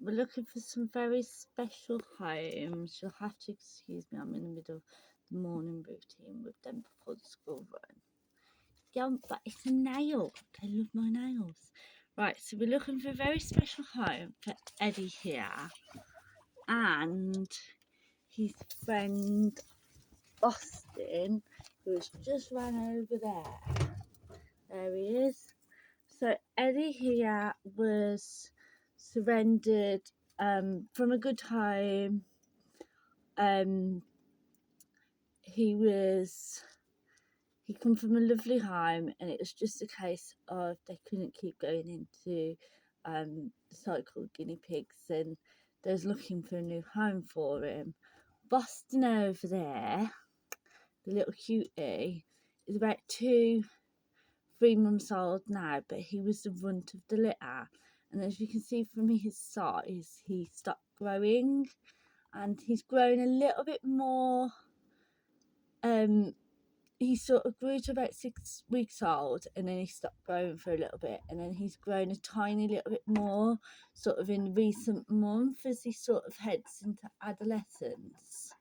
we're looking for some very special homes. You'll have to excuse me, I'm in the middle of the morning routine with them before the school run. Yeah, but it's a nail. I love my nails. Right, so we're looking for a very special home for Eddie here and his friend Bostin, who's just ran over there. There he is. So Eddie here was surrendered from a good home. He come from a lovely home, and it was just a case of they couldn't keep going into the site called Guinea Pigs, and they was looking for a new home for him. Boston over there, the little cutie, is about 3 months old now, but he was the runt of the litter. And as you can see from his size, he stopped growing, and he's grown a little bit more. He sort of grew to about 6 weeks old, and then he stopped growing for a little bit, and then he's grown a tiny little bit more sort of in recent months as he sort of heads into adolescence.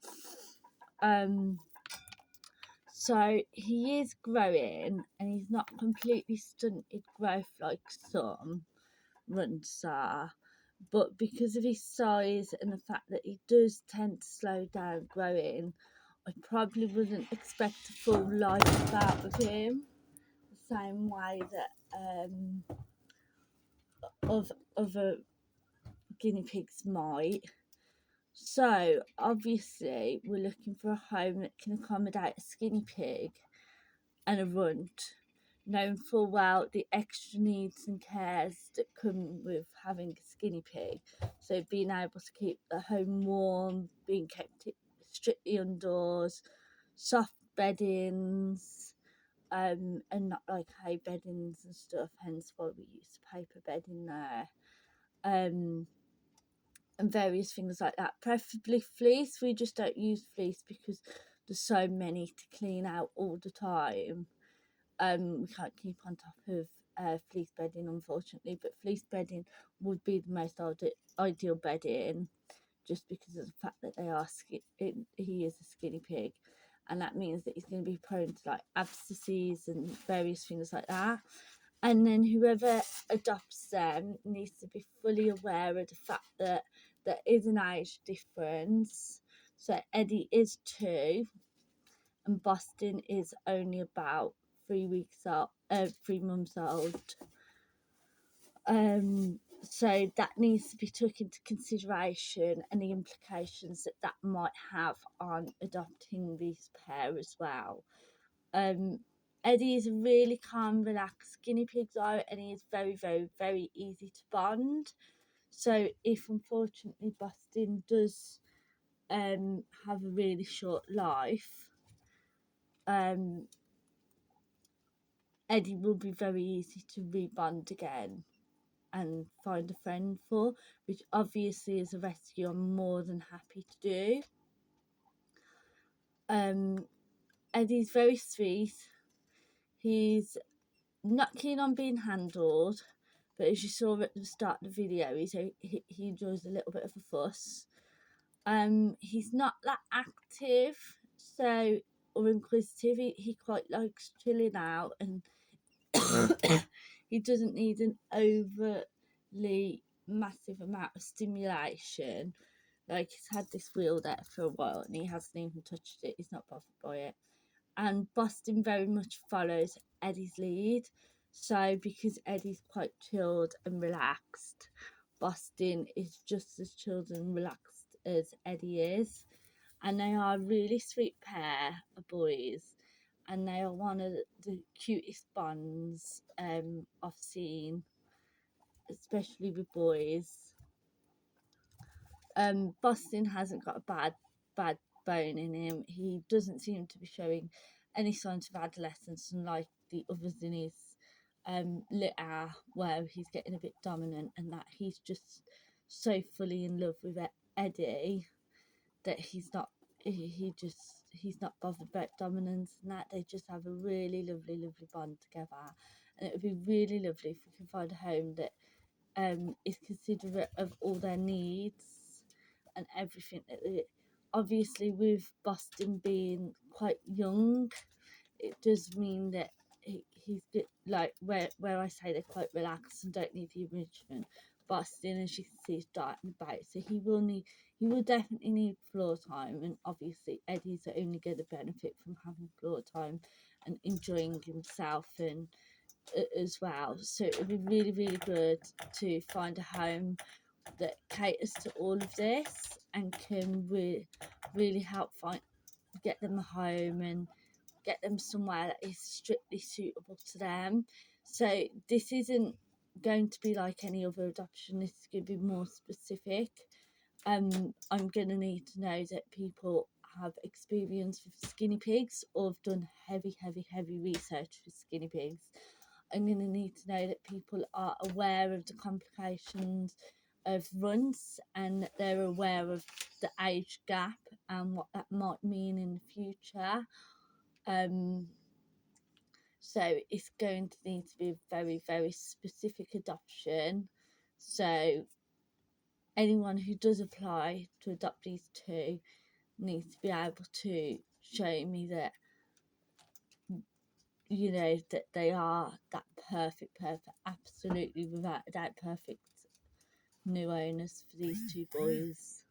So he is growing, and he's not completely stunted growth like some runts are, but because of his size and the fact that he does tend to slow down growing, I probably wouldn't expect a full life out of him the same way that of other guinea pigs might. So obviously we're looking for a home that can accommodate a skinny pig and a runt, knowing full well the extra needs and cares that come with having a skinny pig. So being able to keep the home warm, being kept strictly indoors, soft beddings, and not like hay beddings and stuff, hence why we use paper bedding there. And various things like that, preferably fleece. We just don't use fleece because there's so many to clean out all the time. We can't keep on top of fleece bedding, unfortunately, but fleece bedding would be the most ideal bedding, just because of the fact that he is a skinny pig, and that means that he's going to be prone to like abscesses and various things like that. And then whoever adopts them needs to be fully aware of the fact that there is an age difference. So Eddie is 2 and Boston is only about 3 months old. So that needs to be taken into consideration, and the implications that might have on adopting this pair as well. Eddie is a really calm, relaxed guinea pig though, and he is very, very, very easy to bond. So if unfortunately Boston does have a really short life, Eddie will be very easy to rebond again and find a friend for, which obviously as a rescue I'm more than happy to do. Eddie's very sweet. He's not keen on being handled, but as you saw at the start of the video, he enjoys a little bit of a fuss. He's not that active, or inquisitive. He quite likes chilling out, and he doesn't need an overly massive amount of stimulation. Like, he's had this wheel there for a while and he hasn't even touched it. He's not bothered by it. And Boston very much follows Eddie's lead. So because Eddie's quite chilled and relaxed, Boston is just as chilled and relaxed as Eddie is. And they are a really sweet pair of boys, and they are one of the cutest bonds I've seen, especially with boys. Boston hasn't got a bad bone in him. He doesn't seem to be showing any signs of adolescence, unlike the others in his litter, where he's getting a bit dominant, and that he's just so fully in love with Eddie that he's not bothered about dominance, and that they just have a really lovely bond together. And it would be really lovely if we can find a home that is considerate of all their needs and everything. Obviously, with Bostin being quite young, it does mean that he's like where I say they're quite relaxed and don't need the enrichment. Bostin, as you can see, is darting about, so he will definitely need floor time, and obviously Eddie's only going to benefit from having floor time and enjoying himself and as well. So it would be really, really good to find a home that caters to all of this and can really help get them a home and get them somewhere that is strictly suitable to them. So this isn't going to be like any other adoption. This is going to be more specific. I'm going to need to know that people have experience with skinny pigs or have done heavy research with skinny pigs. I'm going to need to know that people are aware of the complications of runts and that they're aware of the age gap and what that might mean in the future. So it's going to need to be a very, very specific adoption. So anyone who does apply to adopt these two needs to be able to show me that, you know, that they are that perfect, absolutely without a doubt perfect new owners for these two boys.